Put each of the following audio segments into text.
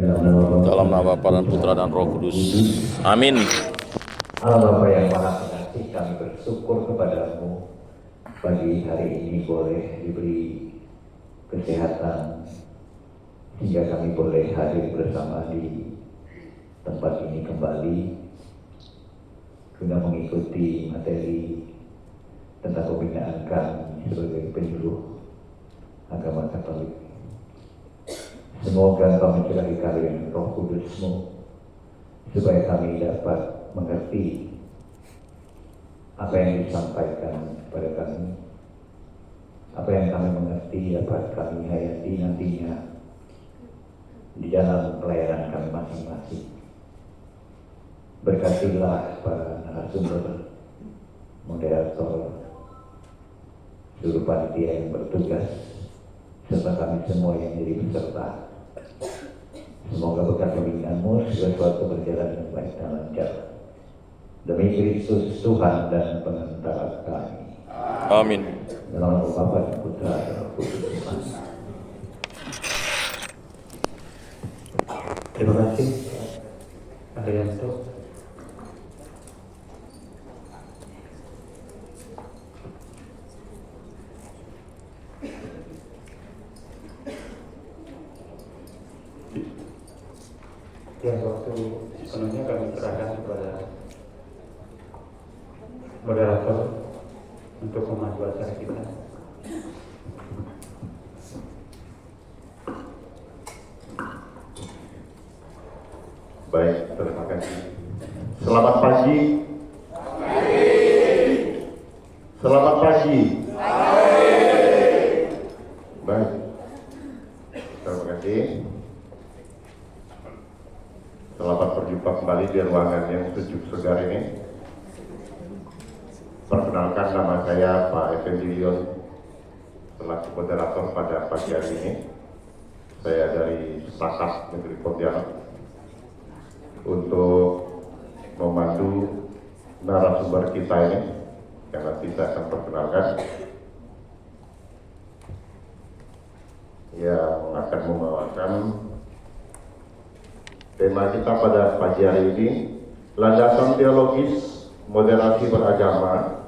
Dalam nama Bapa dan Putra dan Roh Kudus. Amin. Allah Bapa yang Maha Pengasih, kami bersyukur kepadamu pagi hari ini boleh diberi kesehatan hingga kami boleh hadir bersama di tempat ini kembali guna mengikuti materi tentang pembinaan kami sebagai penyuluh agama Katolik. Semoga Engkau mencurahi karya Roh Kudus-Mu supaya kami dapat mengerti apa yang disampaikan kepada kami, apa yang kami mengerti dapat kami hayati nantinya di dalam pelayanan kami masing-masing. Berkatilah para narasumber, moderator, seluruh panitia yang bertugas, serta kami semua yang jadi peserta. Semoga berkat pembinaanmu segala sesuatu berjalan dengan baik dan lancar. Demi Kristus Tuhan dan pengantara kami. Amin. Dalam nama Bapa dan Putra dan Roh Kudus. Terima kasih, Arianto. Yang waktu sepenuhnya kami serahkan kepada moderator untuk memandu acara kita. Baik, terima kasih. Selamat pagi. Selamat pagi. Baik, terima kasih. Selamat berjumpa kembali di ruangan yang sejuk segar ini. Perkenalkan, nama saya Pak Evendilion, selaku moderator pada pagi hari ini. Saya dari Sepakat Negeri Pontianak untuk memandu narasumber kita ini yang nanti saya akan perkenalkan, yang akan membawakan tema kita pada pagi hari ini, landasan teologis moderasi beragama,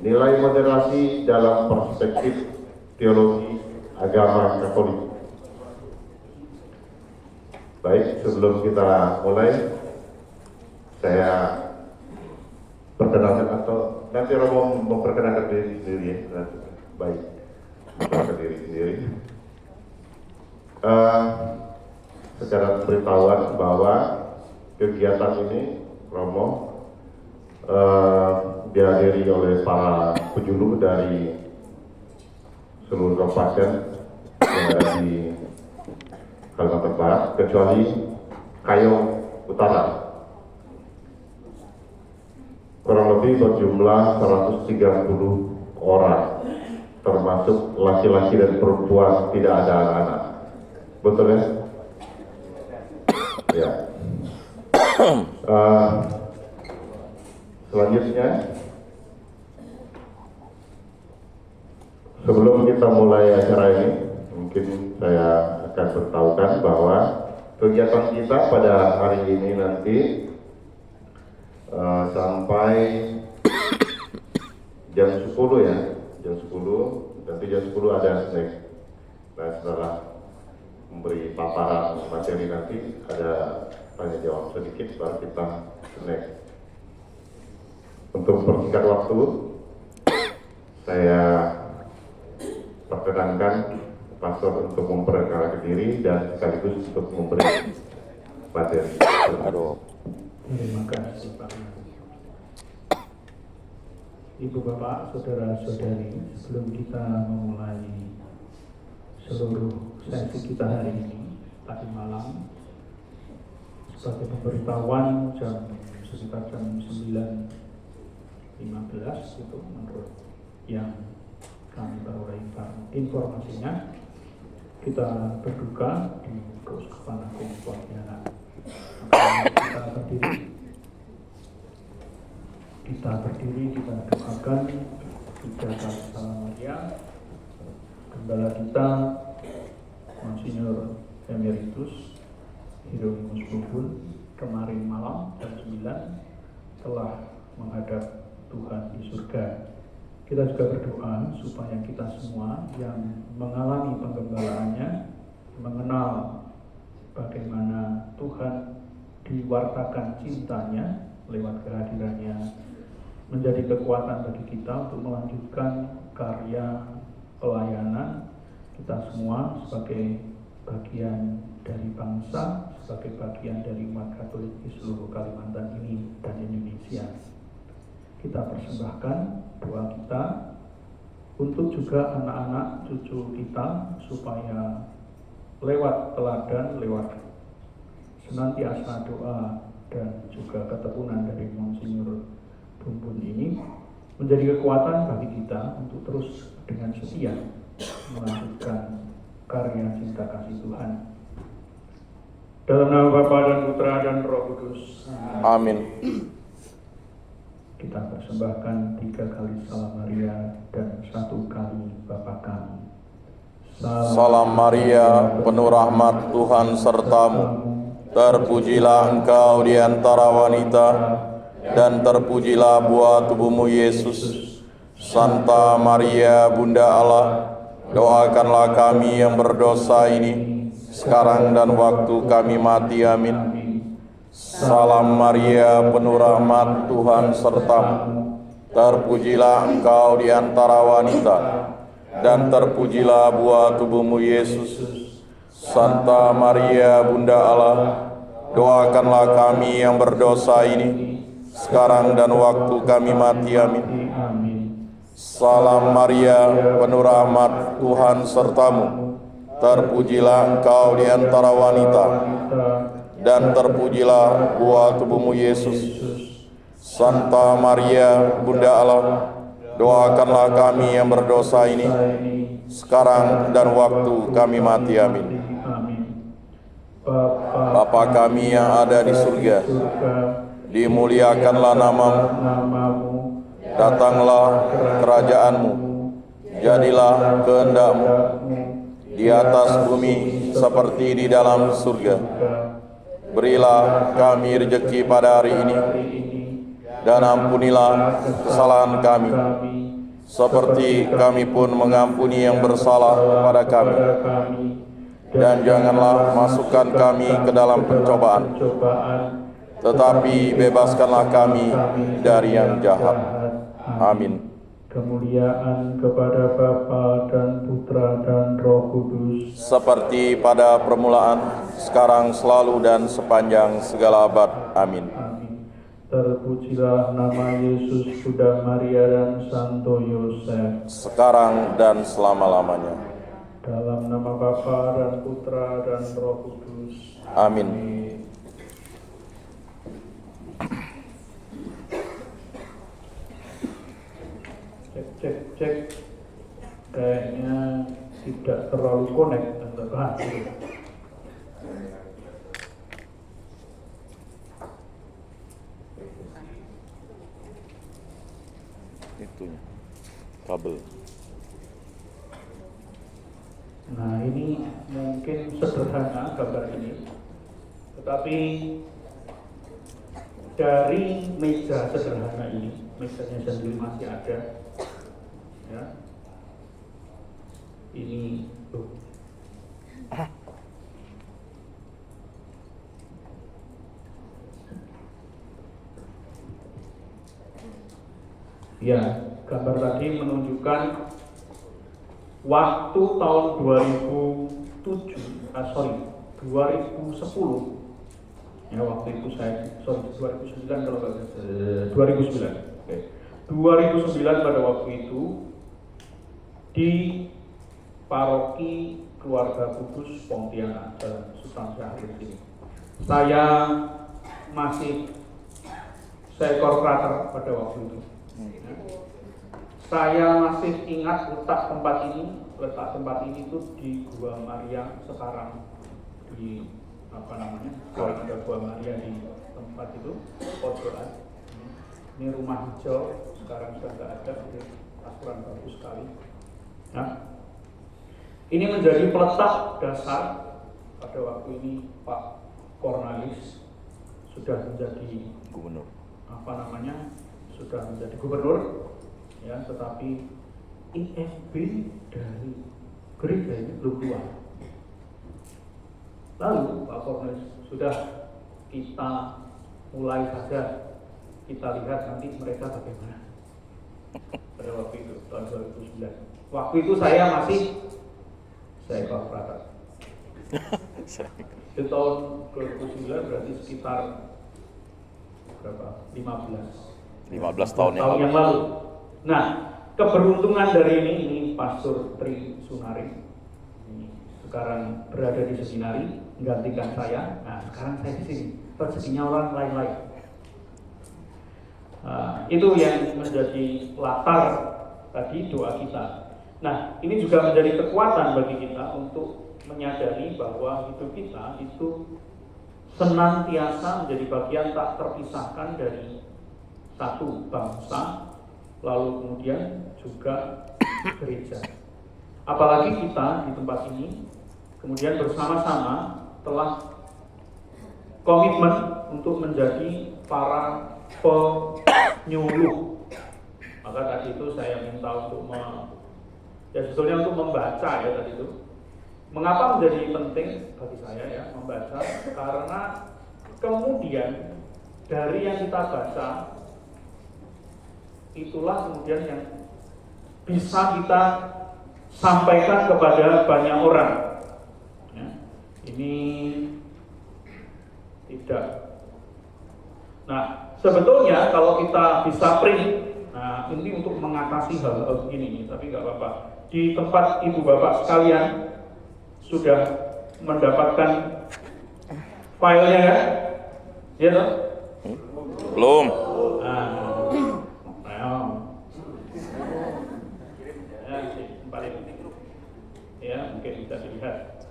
nilai moderasi dalam perspektif teologi agama Katolik. Baik, sebelum kita mulai, saya perkenalkan atau nanti Romo memperkenalkan diri sendiri ya. Baik, memperkenalkan diri sendiri. Secara pemberitahuan bahwa kegiatan ini Romo dihadiri oleh para penjuluh dari seluruh kabupaten yang ada di Kalimantan Barat, kecuali Kayong Utara. Kurang lebih berjumlah 130 orang, termasuk laki-laki dan perempuan, tidak ada anak-anak. Betul ya? Ya. Selanjutnya, sebelum kita mulai acara ini, mungkin saya akan beritahukan bahwa kegiatan kita pada hari ini nanti sampai jam 10 ya, jam 10, nanti jam 10 ada snack. Nah, setelah memberi paparan materi nanti ada tanya jawab sedikit, baru kita snack. Untuk mempersingkat waktu, saya perkenankan pastor untuk memperkenalkan diri dan sekaligus untuk memberi materi. Aduh. Terima kasih Pak. Ibu Bapak, Saudara-saudari, sebelum kita memulai seluruh sesi kita hari ini, tadi malam, sebagai pemberitahuan sekitar jam 9.15 itu menurut yang kami peroleh informasinya, kita berduka di Keuskupan Agung Pontianak. Kita berdiri, kita doakan Tiga Kasta Maria, Gembala kita Monsinyur Emeritus Hieronymus Bubun kemarin malam jam 9 telah menghadap Tuhan di surga. Kita juga berdoa supaya kita semua yang mengalami penggembalaannya mengenal bagaimana Tuhan diwartakan cintanya lewat kehadirannya, menjadi kekuatan bagi kita untuk melanjutkan karya pelayanan kita semua sebagai bagian dari bangsa, sebagai bagian dari umat Katolik di seluruh Kalimantan ini dan Indonesia. Kita persembahkan doa kita untuk juga anak-anak cucu kita supaya lewat teladan, lewat senantiasa doa dan juga ketekunan dari Monsinyur Bumbun ini menjadi kekuatan bagi kita untuk terus dengan setia melanjutkan karya cinta kasih Tuhan. Dalam nama Bapa dan Putra dan Roh Kudus. Amin. Kita persembahkan 3 kali Salam Maria dan 1 kali Bapa kami. Salam Maria, penuh rahmat Tuhan sertamu. Terpujilah engkau di antara wanita, dan terpujilah buah tubuhmu Yesus. Santa Maria, Bunda Allah, doakanlah kami yang berdosa ini, sekarang dan waktu kami mati. Amin. Salam Maria, penuh rahmat Tuhan sertamu. Terpujilah engkau di antara wanita, dan terpujilah buah tubuhmu Yesus. Santa Maria, Bunda Allah, doakanlah kami yang berdosa ini, sekarang dan waktu kami mati. Amin. Salam Maria, penuh rahmat Tuhan sertamu. Terpujilah engkau di antara wanita, dan terpujilah buah tubuhmu Yesus. Santa Maria, Bunda Allah, doakanlah kami yang berdosa ini, sekarang dan waktu kami mati. Amin. Bapa kami yang ada di surga, dimuliakanlah namamu, datanglah kerajaanmu, jadilah kehendak-mu di atas bumi seperti di dalam surga. Berilah kami rezeki pada hari ini, dan ampunilah kesalahan kami, seperti kami pun mengampuni yang bersalah kepada kami. Dan janganlah masukkan kami ke dalam pencobaan, tetapi bebaskanlah kami dari yang jahat. Amin. Kemuliaan kepada Bapa dan Putra dan Roh Kudus, seperti pada permulaan, sekarang, selalu, dan sepanjang segala abad. Amin. Terpujilah nama Yesus, Bunda Maria dan Santo Yosef, sekarang dan selama-lamanya. dalam nama Bapa dan Putra dan Roh Kudus. Amin. Cek. Kayaknya tidak terlalu connect atau Itunya, kabel. Nah, ini mungkin sederhana gambar ini, tetapi dari meja sederhana ini, mejanya sendiri masih ada, ya. Ini tuh. Ya, gambar tadi menunjukkan waktu tahun 2010. Ya, waktu itu saya 2009 kalau nggak salah, 2009. Oke. 2009 pada waktu itu di Paroki Keluarga Kudus Pontianak, Jalan Sultan Syahrir ini. Saya masih seekor krater pada waktu itu. Saya masih ingat letak tempat ini itu di Gua Maria sekarang, di sekarang ada Gua Maria di tempat itu, pojokan. Ini rumah hijau, sekarang sudah tidak ada, jadi aturan bagus sekali. Nah, ini menjadi peletak dasar pada waktu ini Pak Cornelis sudah menjadi Gubernur. sudah menjadi gubernur, ya, tetapi ISB dari gereja ini belum keluar. Lalu Pak Cornelis sudah kita mulai saja kita lihat nanti mereka bagaimana pada waktu itu tahun 2009. Waktu itu saya Eko Prata. Itu tahun 2009 berarti sekitar berapa? 15 tahun yang lalu. Nah, keberuntungan dari ini Pastor Tri Sunari ini sekarang berada di Seminari menggantikan saya. Nah, sekarang saya di sini. Rezekinya orang lain-lain. Itu yang menjadi latar tadi doa kita. Nah, ini juga menjadi kekuatan bagi kita untuk menyadari bahwa hidup kita itu senantiasa menjadi bagian tak terpisahkan dari satu bangsa, lalu kemudian juga gereja. Apalagi kita di tempat ini kemudian bersama-sama telah komitmen untuk menjadi para penyuluh. Maka tadi itu saya minta untuk sebetulnya untuk membaca ya tadi itu. Mengapa menjadi penting bagi saya ya membaca? Karena kemudian dari yang kita baca itulah kemudian yang bisa kita sampaikan kepada banyak orang. Ya, ini tidak. Nah, sebetulnya kalau kita bisa print, nah ini untuk mengatasi hal-hal begini nih, tapi nggak apa-apa. Di tempat ibu bapak sekalian sudah mendapatkan filenya ya? Ya toh? Belum. Ya, mungkin bisa dilihat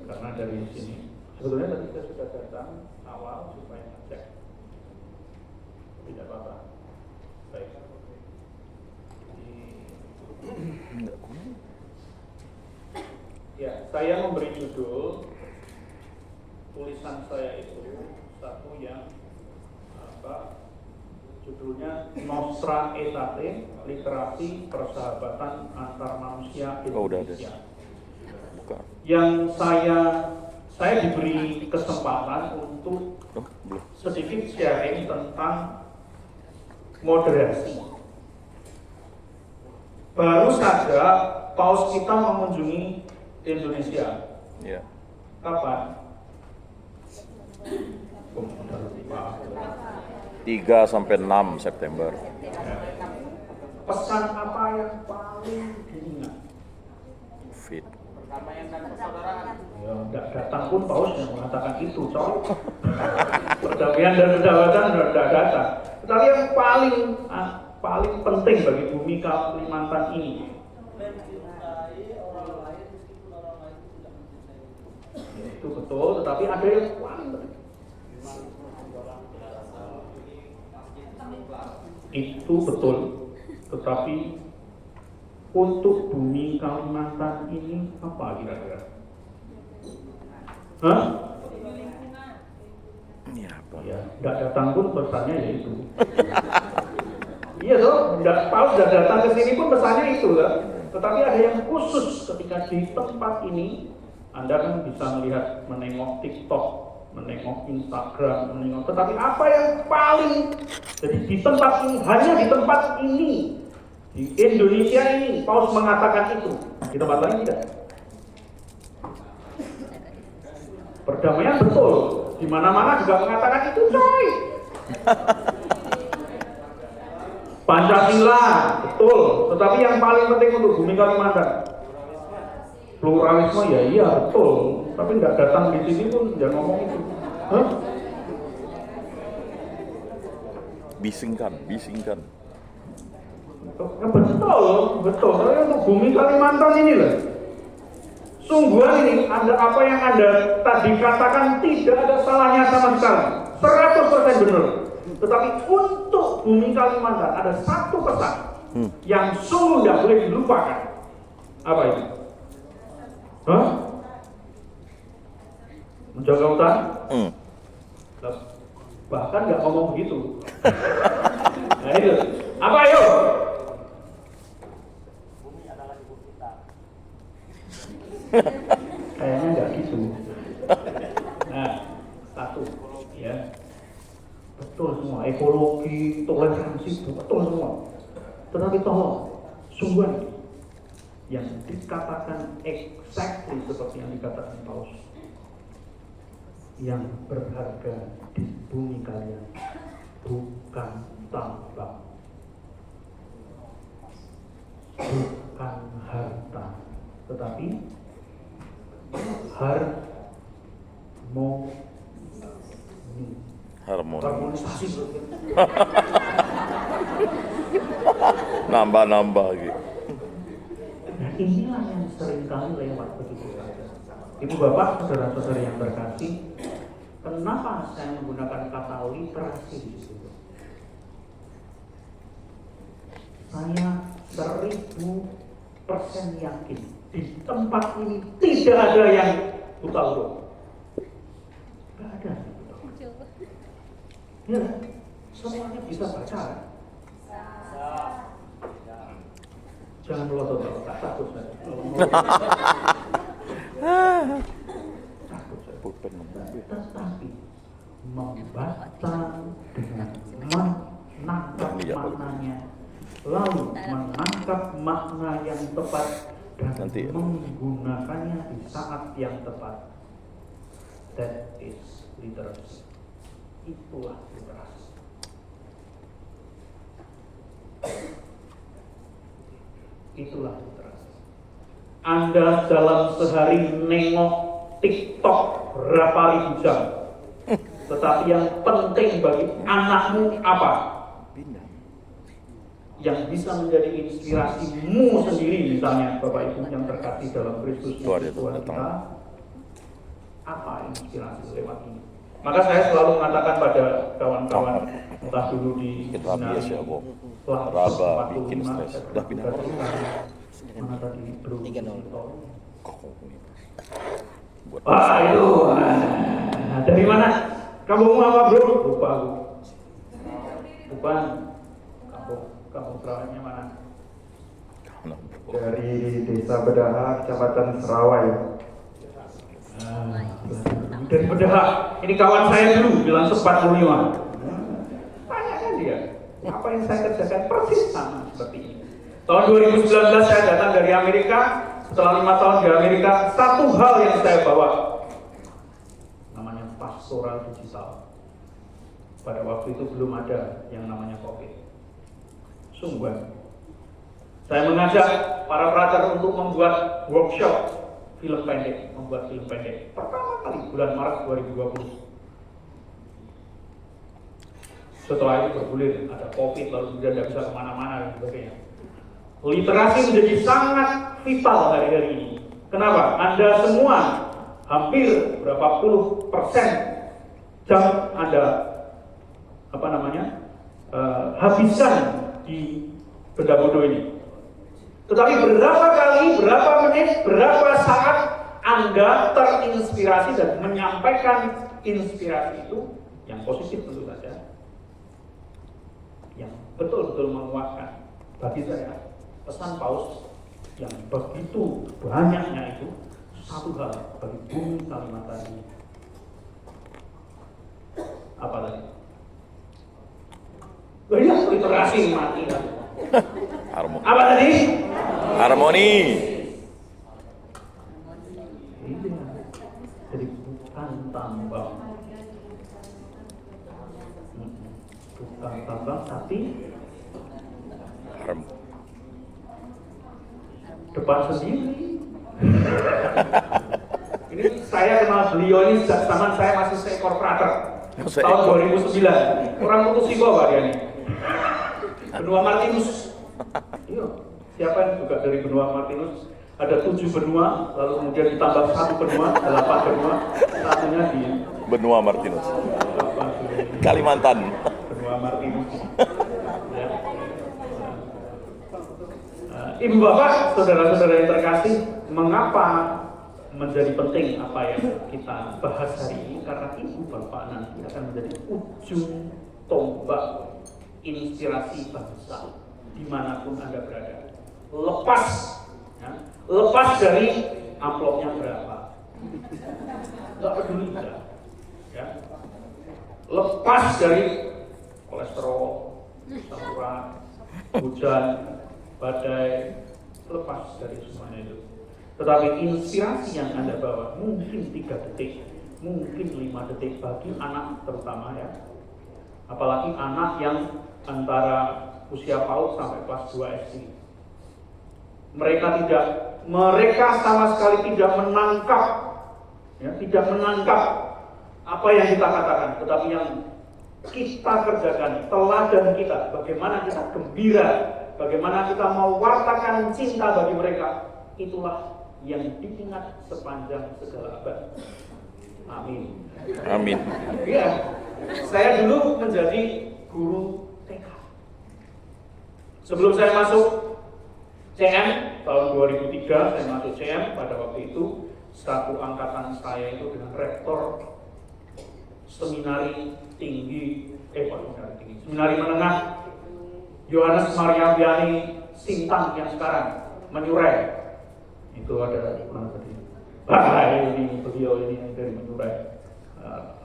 karena dari sini sebetulnya tadi saya sudah datang awal supaya ngecek, tidak apa-apa. Baik. Ya, saya memberi judul tulisan saya itu satu yang judulnya Nostra Aetate, literasi persahabatan antar manusia Indonesia. Yang saya diberi kesempatan untuk sedikit sharing tentang moderasi. Baru saja Paus kita mengunjungi Indonesia. Ya. Kapan? 3 sampai 6 September. Pesan apa yang paling diingat? Fit. Ya, tidak datang pun Paus yang mengatakan itu, coy. Perdamaian dan kedaulatan tidak datang. Tetapi yang paling penting bagi bumi Kalimantan ini, itu betul. Tetapi ada yang paling penting. Itu betul. Tetapi untuk bumi Kalimantan ini apa kira-kira? Hah? Ini apa? Ya, tidak datang pun pesannya ya itu. Iya toh, Paus sudah datang ke sini pun pesannya itu lah. Tetapi ada yang khusus ketika di tempat ini, Anda kan bisa melihat, menengok TikTok, menengok Instagram, menengok. Tetapi apa yang paling, jadi di tempat ini, hanya di tempat ini, di Indonesia ini, Paus mengatakan itu. Di tempat lain tidak. Perdamaian betul, di mana-mana juga mengatakan itu, coy. Pancasila betul, tetapi yang paling penting untuk bumi Kalimantan pluralisme ya iya betul, tapi nggak datang di sini pun jangan ngomong itu. Hah? Bisingkan. Betul. Tapi untuk bumi Kalimantan ini loh, sungguhan ini ada apa yang Anda tadi katakan tidak ada salahnya sama sekali, 100% benar. Tetapi untuk bumi Kalimantan ada satu pesan yang sungguh tidak boleh dilupakan. Apa itu? Hah? Menjaga hutan? Bahkan nggak ngomong begitu. Nah itu, apa ayo? Bumi adalah ibu kita. Kayaknya nggak gitu. Nah, satu, ya, betul semua. Ekologi, toleransi, betul semua. Tetapi tolong, sungguh yang dikatakan exactly seperti yang dikatakan Paus, yang berharga di bumi kalian bukan tambang, bukan harta, tetapi harmonisasi. Nambah gitu. Nah inilah yang seringkali lewat begitu saja. Ibu bapak, saudara-saudari yang terkasih, kenapa saya menggunakan kata literasi di situ? Saya 1000% yakin di tempat ini tidak ada yang buta huruf. Tidak ada. Ya, semuanya bisa baca. Jangan melotot, takut saya. Takut saya. Tetapi membaca dengan menangkap maknanya, lalu menangkap makna yang tepat dan menggunakannya di saat yang tepat. That is literasi. Itulah literasi. Itulah literasi. Anda dalam sehari nengok TikTok berapa ribu jam, tetapi yang penting bagi anakmu apa? Yang bisa menjadi inspirasimu sendiri, misalnya Bapak Ibu yang terkasih dalam Kristus Tuhan kita, apa inspirasi lewat ini? Maka saya selalu mengatakan pada kawan-kawan, entah dulu di Raba bikin stres. Udah pindah. Mana tadi bro? Wah, itu. Dari mana? Kamu apa bro? Lupa aku. Bukan. Kampung Serawainya mana? Dari Desa Bedaha, Kecamatan Serawai. Dari Bedaha. Ini kawan saya dulu bilang 45. Tanyakan dia, apa yang saya kerjakan persis sama seperti ini. Tahun 2019 saya datang dari Amerika. Setelah 5 tahun di Amerika, satu hal yang saya bawa namanya pastoral digital. Pada waktu itu belum ada yang namanya COVID. Sungguh, saya mengajak para brother untuk membuat workshop film pendek, membuat film pendek. Pertama kali bulan Maret 2020. Setelah itu bergulir, ada COVID, lalu kemudian tidak bisa kemana-mana dan sebagainya. Literasi menjadi sangat vital hari-hari ini. Kenapa? Anda semua hampir berapa puluh persen jam Anda habiskan di benda bodoh ini. Tetapi berapa kali, berapa menit, berapa saat Anda terinspirasi dan menyampaikan inspirasi itu yang positif tentu saja, yang betul-betul menguatkan. Bagi saya, pesan Paus yang begitu banyaknya itu satu hal bagi bumi Kalimantan ini. Apa tadi? Literasi mati lah. Apa tadi? Harmoni. Jadi bukan tambang. Bukan tambang tapi depan sendiri. Ini saya kenal beliau ini sejak zaman saya masih seekor prater. Tahun 2009. Orang putus Ibo Pak dia nih. Benua Martinus. Iya. Siapa yang juga dari benua Martinus? Ada 7 benua, lalu kemudian ditambah 1 benua, 8 benua, satunya di Benua Martinus. Kalimantan. Benua Martinus. Ya. Ibu bapak, saudara-saudara yang terkasih, mengapa menjadi penting apa yang kita bahas hari ini karena ibu bapak nanti akan menjadi ujung tombak inspirasi bangsa dimanapun Anda berada. Lepas dari amplopnya berapa, nggak peduli ya. Lepas dari kolesterol, saluran, hujan, badai, lepas dari semuanya itu. Tetapi inspirasi yang Anda bawa mungkin 3 detik, mungkin 5 detik bagi anak terutama ya. Apalagi anak yang antara usia PAUD sampai kelas 2 SD. Mereka sama sekali tidak menangkap apa yang kita katakan, tetapi yang kita kerjakan, teladan kita, bagaimana kita gembira, bagaimana kita mewartakan cinta bagi mereka, itulah yang diingat sepanjang segala abad. Amin. Amin. Ya, saya dulu menjadi guru TK. Sebelum saya masuk CM tahun 2003, saya masuk CM pada waktu itu satu angkatan saya itu dengan rektor seminari menengah Yohanes Maria Vianney Sintang yang sekarang Menyurai. Itu ada mana tadi? Ini beliau ini dari Menyurai.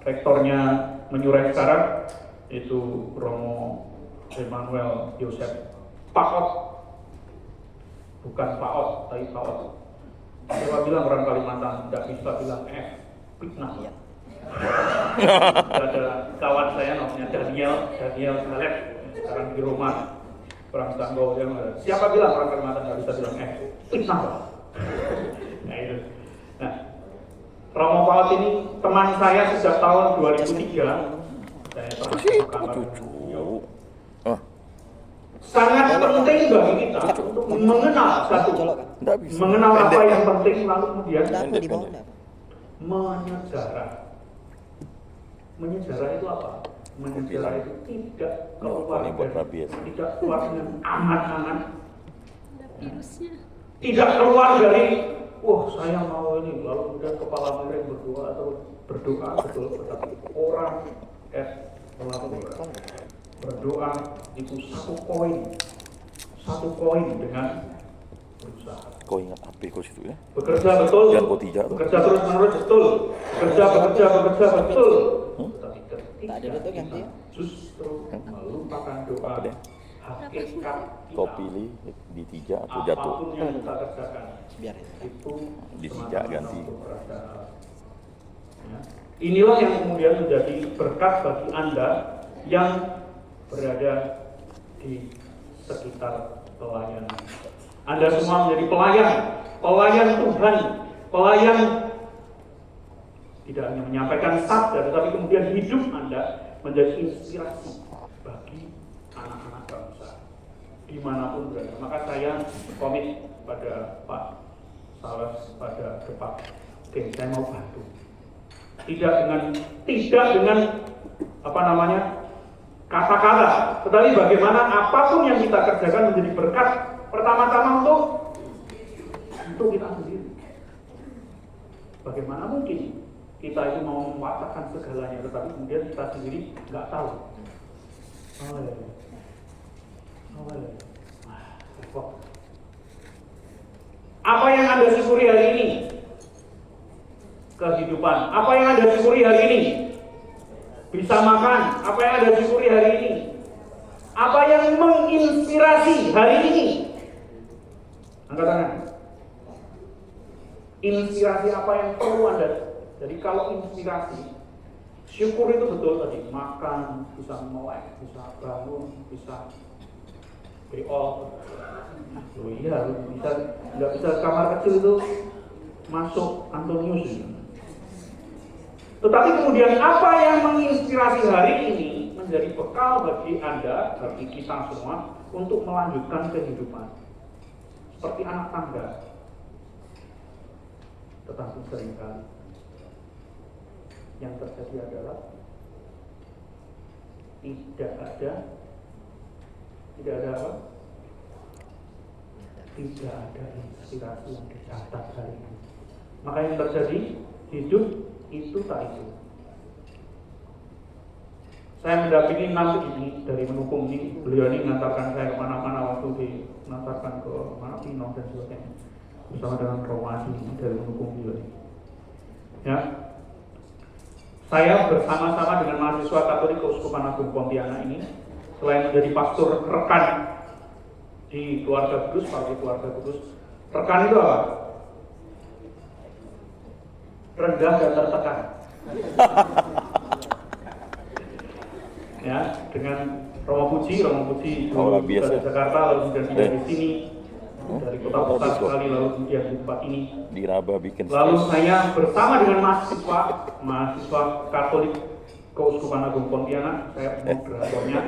Rektornya Menyurai sekarang itu Romo Emmanuel Yosef Paot, bukan Paot, tapi Paot. Saya bilang orang Kalimantan tidak bisa bilang fitnah. Ada kawan saya namanya Daniel Galep, sekarang di Roma, orang Sanggau. Siapa bilang orang Kalimantan tidak bisa bilang fitnah? Nah itu. Nah, Romo Paot ini teman saya sejak tahun 2003. Saya pernah ke kamar beliau. Sangat penting bagi kita untuk mengenal apa yang penting, lalu kemudian menyejarah. Menyejarah itu apa? Menyejarah itu tidak keluar dengan angan-angan, tidak keluar dari saya mau ini, lalu kemudian kepala miring berdoa atau berdoa betul, tetapi orang berdoa itu satu koin dengan berusaha. Kau ingat apa kau situ ya? Bekerja betul, bekerja terus menerus betul, bekerja betul. Tetapi ketika justru melupakan doa, hakikat kau pilih di 3 atau jatuh? Apapun yang kita kerjakan, itu di 3 ganti. Ya. Inilah yang kemudian menjadi berkat bagi Anda yang berada di sekitar pelayanan. Anda semua menjadi pelayan Tuhan, pelayan tidak hanya menyampaikan sabda, tetapi kemudian hidup Anda menjadi inspirasi bagi anak-anak bangsa dimanapun berada. Maka saya komit pada Pak Sales, pada Depak, saya mau bantu. Tidak dengan kata-kata, tetapi bagaimana apapun yang kita kerjakan menjadi berkat pertama-tama untuk kita sendiri. Bagaimana mungkin kita itu mau mewartakan segalanya, tetapi kemudian kita sendiri nggak tahu. Apa yang Anda syukuri hari ini? Kehidupan. Apa yang Anda syukuri hari ini? Bisa makan. Apa yang Anda syukuri hari ini? Apa yang menginspirasi hari ini? Angkat tangan. Inspirasi apa yang perlu Anda? Jadi kalau inspirasi, syukur itu betul tadi, makan, bisa melek, bisa bangun, bisa beol. Iya, nggak bisa kamar kecil itu masuk Antonius. Tetapi kemudian apa yang menginspirasi hari ini menjadi bekal bagi Anda, bagi kita semua untuk melanjutkan kehidupan. Seperti anak tangga. Tetapi seringkali yang terjadi adalah tidak ada apa? Tidak ada inspirasi yang dicatat hari ini. Maka yang terjadi, hidup itu tak itu. Saya mendampingi nanti ini dari mendukung ini, beliau ini mengantarkan saya kemana-mana waktu mengantarkan ke mana Pinong dan sebagainya, bersama dengan Romadi dari mendukung beliau ini. Ya, saya bersama-sama dengan mahasiswa Katolik Keuskupan Agung Pontianak ini, selain menjadi pastor rekan di keluarga kudus, partai keluarga kudus, rekan itu apa? Rendah dan tertekan. Ya, dengan Romo Puji dulu dari Jakarta, lalu kemudian dari sini, dari kota besar sekali, lalu kemudian di tempat ini. Diraba bikin. Lalu saya bersama dengan mahasiswa Katolik Keuskupan Agung Pontianak, saya moderatornya.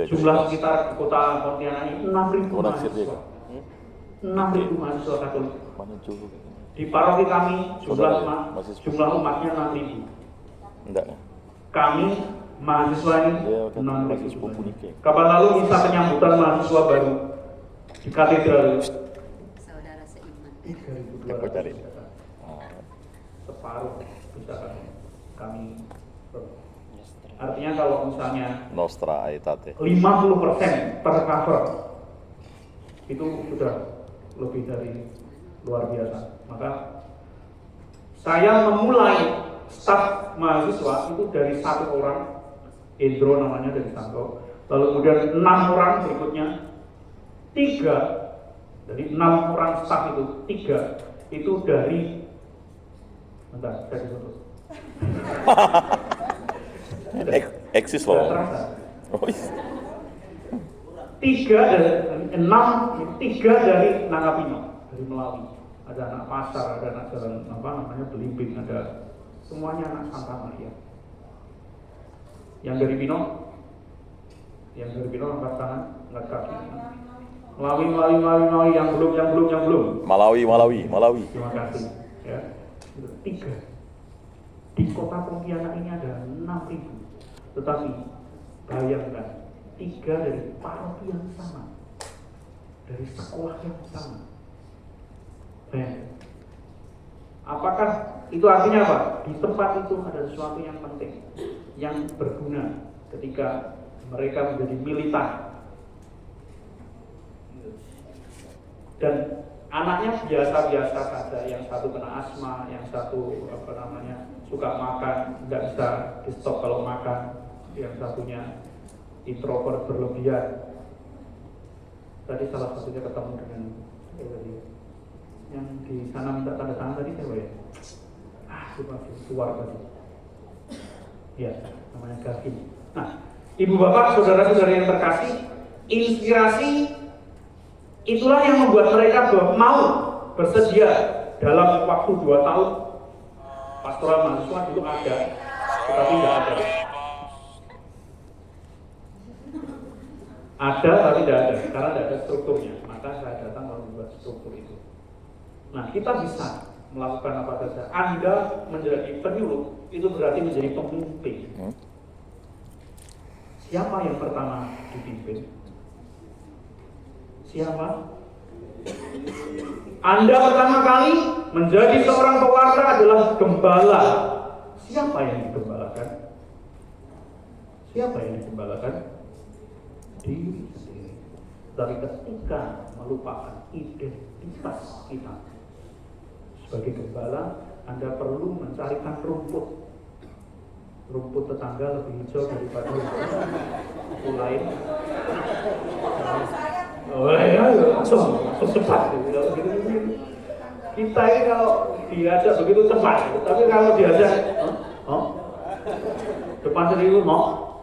Jumlah sekitar di kota Pontianak ini 6.000 mahasiswa. 6.000 mahasiswa Katolik. Di paroki kami jumlah umatnya 6.000. Enggak. Kami mahasiswa ini 6.000. Kapan lalu misa penyambutan mahasiswa baru di katedral Saudara seiman. 3.200. Separuh bisa kami. Artinya kalau misalnya Nostra Aetate 50% tercover, itu sudah lebih dari luar biasa. Maka saya memulai staf mahasiswa itu dari 1 orang, Indro namanya dari Santo, lalu kemudian 6 orang berikutnya, 3 dari 6 orang staf itu 3 itu dari, bentar saya ditutup. eksis loh. Oh, 3 dari Nangapino, dari Melawi. Ada anak pasar, ada anak jalan Belimbing, ada semuanya anak Santa Maria. Yang dari Pino angkat tangan, angkat kaki. Melawi, yang belum. Malawi. Terima kasih. Ya, 3. Di kota Pontianak ini ada 6.000. Tetapi bayangkan, 3 dari paroki yang sama, dari sekolah yang sama. Apakah itu artinya apa? Di tempat itu ada sesuatu yang penting, yang berguna ketika mereka menjadi militan. Dan anaknya biasa-biasa saja, yang satu kena asma, yang satu suka makan, tidak bisa di stop kalau makan, yang satunya introvert berlebihan. Tadi salah satunya ketemu dengan yang di sana minta tanda tangan tadi siapa ya? Keluar tadi. Ya, namanya Gavin. Nah, ibu bapak, saudara-saudara yang terkasih, inspirasi itulah yang membuat mereka mau bersedia dalam waktu 2 tahun pastoral mahasiswa dulu ada, tetapi tidak ada. Ada tapi tidak ada, karena tidak ada strukturnya. Maka saya datang lalu membuat struktur itu. Nah, kita bisa melakukan apa saja. Anda menjadi penyuluh, itu berarti menjadi pemimpin. Siapa yang pertama dipimpin? Siapa? Anda pertama kali menjadi seorang pewarta adalah gembala. Siapa yang digembalakan? Siapa yang digembalakan? Diri sendiri. Tapi ketika melupakan identitas kita sebagai gembala, Anda perlu mencarikan rumput. Rumput tetangga lebih hijau daripada rumput lain. Langsung cepat. Kita ini kalau diajak begitu cepat, tapi kalau diajak, depan sendiri mau.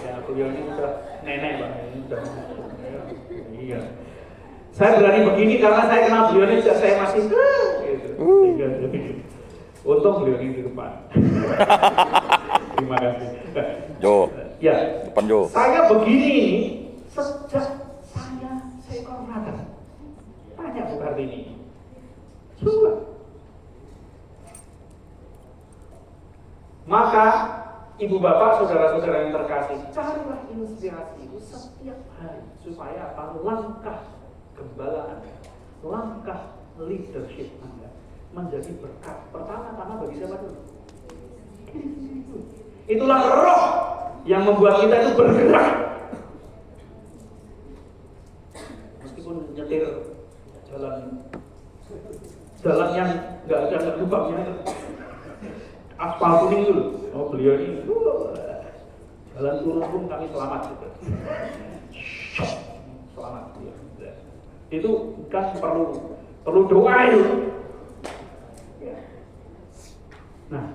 Ya, beliau ini sudah nenek bang, ini sudah. Iya. Saya berani begini karena saya kenal beliau ini sejak saya masih gitu. Untung beliau ini di depan. Terima kasih. Jo. Ya. Depan Jo. Saya begini ini sejak saya seekor naga. Tanya Bu Kartini. Coba. Maka ibu bapak, saudara-saudara yang terkasih, carilah inspirasi itu setiap hari supaya apa? Langkah gembala Anda, langkah leadership Anda menjadi berkat. Pertama-tama bagi siapa dulu? Itulah roh yang membuat kita itu bergerak. Meskipun nyetir jalan yang nggak ada lubangnya, aspal kuning dulu. Oh beliau ini jalan turun pun kami selamat gitu. Selamat ya. Itu kan perlu doa itu. Nah,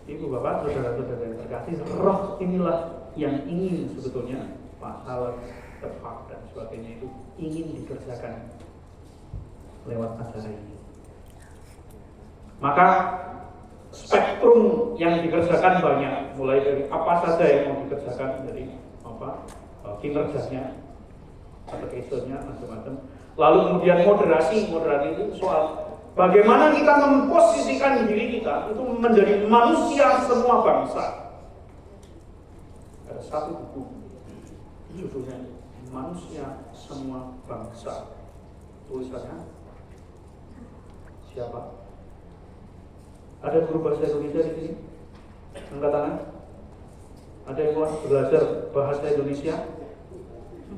ibu bapak, saudara-saudara yang terkasih, roh inilah yang ingin sebetulnya pasal tefak dan sebagainya itu ingin dikerjakan lewat acara ini. Maka spektrum yang dikerjakan banyak, mulai dari apa saja yang mau dikerjakan, dari kinerjanya, application-nya, macam-macam. Lalu kemudian moderasi itu soal bagaimana kita memposisikan diri kita itu menjadi manusia semua bangsa. Ada satu buku judulnya Manusia Semua Bangsa. Tulisannya siapa? Ada guru bahasa Indonesia di sini? Angkat tangan. Ada yang mau belajar bahasa Indonesia?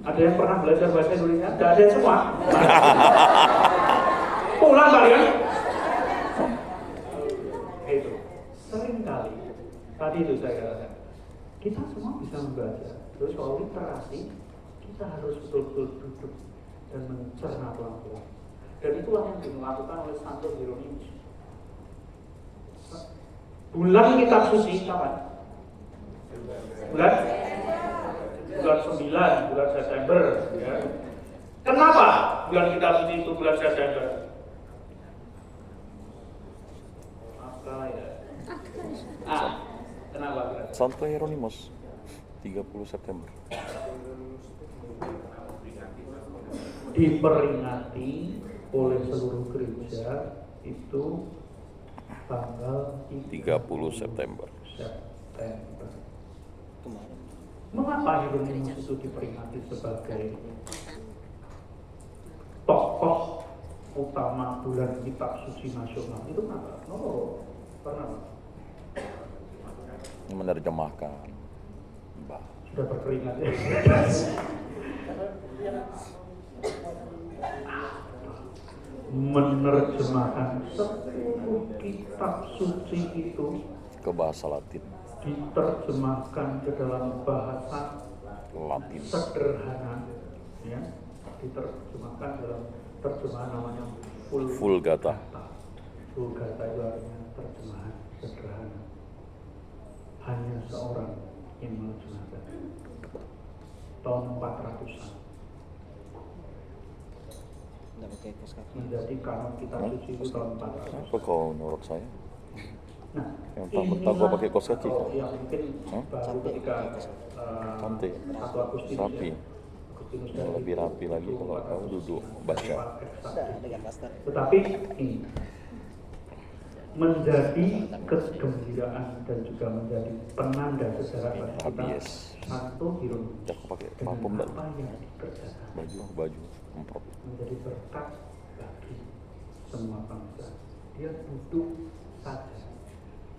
Ada yang pernah belajar bahasa Indonesia? Tidak ada semua. Pulang kalian. Itu sering kali. Tadi itu saya katakan, kita semua bisa membaca. Terus kalau literasi, kita harus betul-betul duduk dan mencerna pelan-pelan. Dan itulah yang dilakukan oleh Santo Hieronymus. Bulan kitab suci kapan? Bulan 9, bulan September. Ya. Kenapa bulan kitab suci itu bulan September? Apa ya? Kenapa? Santo Hieronymus 30 September. Diperingati oleh seluruh gereja itu tanggal 30 September. Mengapa Hieronymus itu diperingati sebagai tokoh utama bulan kitab suci nasional? Itu kenapa? Karena Menerjemahkan. sudah berkeringat ya. Menerjemahkan seluruh kitab suci itu ke bahasa Latin. Diterjemahkan ke dalam bahasa Latin. sederhana, ya, diterjemahkan dalam terjemahan namanya Vulgata. Vulgata itu artinya terjemahan sederhana. Hanya seorang yang menerjemahkan. Tahun 400-an. Menjadi kanon kitab suci itu tahun 400. Apa kau menurut saya? Nah, Yang pertama gua pakai kaos kaki. yang mungkin baru ketika Cantik. 1 Agustus Rapi. ya. Agustinus Yang dari lebih rapi lagi kalau kau duduk baca. Tetapi ini menjadi kegembiraan dan juga menjadi penanda sejarah bagi kita. ABS. Santo Hieronymus Jak pakai dengan vakum dah. apa yang dikerjakan Baju emprok. menjadi berkat bagi semua bangsa. Dia duduk saja,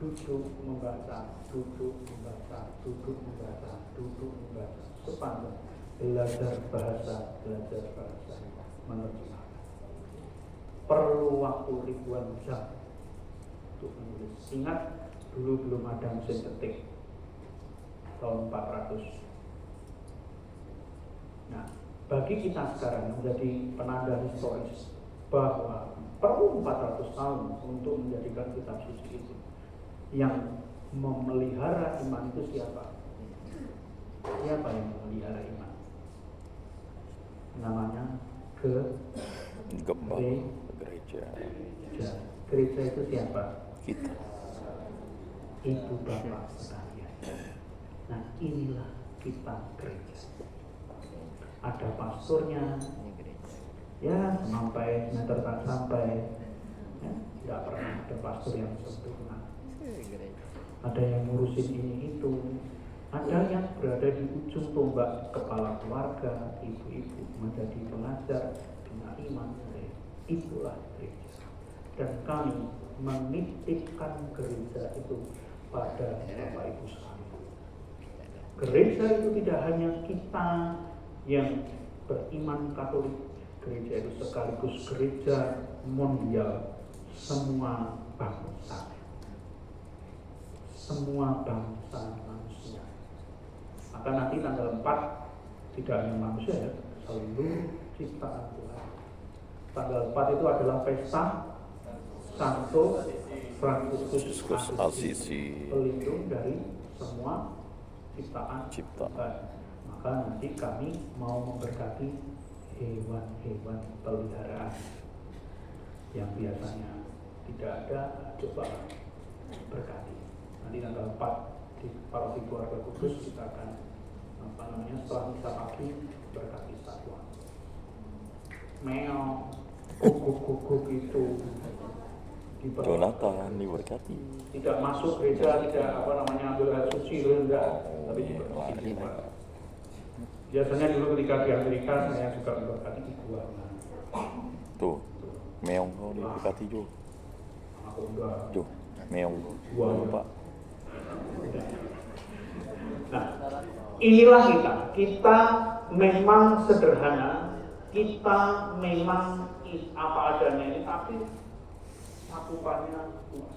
duduk membaca, duduk membaca, duduk membaca, duduk membaca, sepanjang belajar bahasa, menerjemahkan. Perlu waktu ribuan jam untuk menulis. Ingat, dulu belum ada mesin ketik tahun 400. Nah, bagi kita sekarang menjadi penanda historis bahwa perlu 400 tahun untuk menjadikan kitab suci itu. Yang memelihara iman itu siapa? Siapa yang memelihara iman? Namanya Gembala gereja. Gereja itu siapa? Kita. Ibu bapak sekalian. Nah, inilah kita gereja. Ada pastornya, ya sampai semester tak sampai, ya, tidak pernah ada pastor yang sempurna. Ada yang ngurusin ini itu, ada yang berada di ujung tombak, kepala keluarga, ibu-ibu menjadi pengajar, bina iman. itulah gereja. Dan kami menitipkan gereja itu pada Bapak Ibu sekalian. Gereja itu tidak hanya kita yang beriman Katolik, gereja itu sekaligus gereja mondial semua bangsa. Semua bangsa manusia. Maka nanti tanggal 4 tidak hanya manusia ya, seluruh ciptaan Tuhan. Tanggal 4 itu adalah pesta Santo Fransiskus Assisi, pelindung dari semua ciptaan Tuhan. Maka nanti kami mau memberkati hewan-hewan peliharaan yang biasanya tidak ada, coba berkati. Nanti tanggal 4 di paroki Keluarga Kudus kita akan setelah misa pagi berkati satwa. Meong, guguk-guguk itu Jonathan diberkati. tidak masuk gereja, tidak ambil air suci, enggak, tapi diberkati. Biasanya dulu ketika di Amerika saya juga memberkati iguana. Tuh, meong kau diberkati Jo. Aku udah. Jo, meong. Lupa. Nah, inilah kita memang sederhana, kita memang apa adanya ini, tapi cakupannya luas.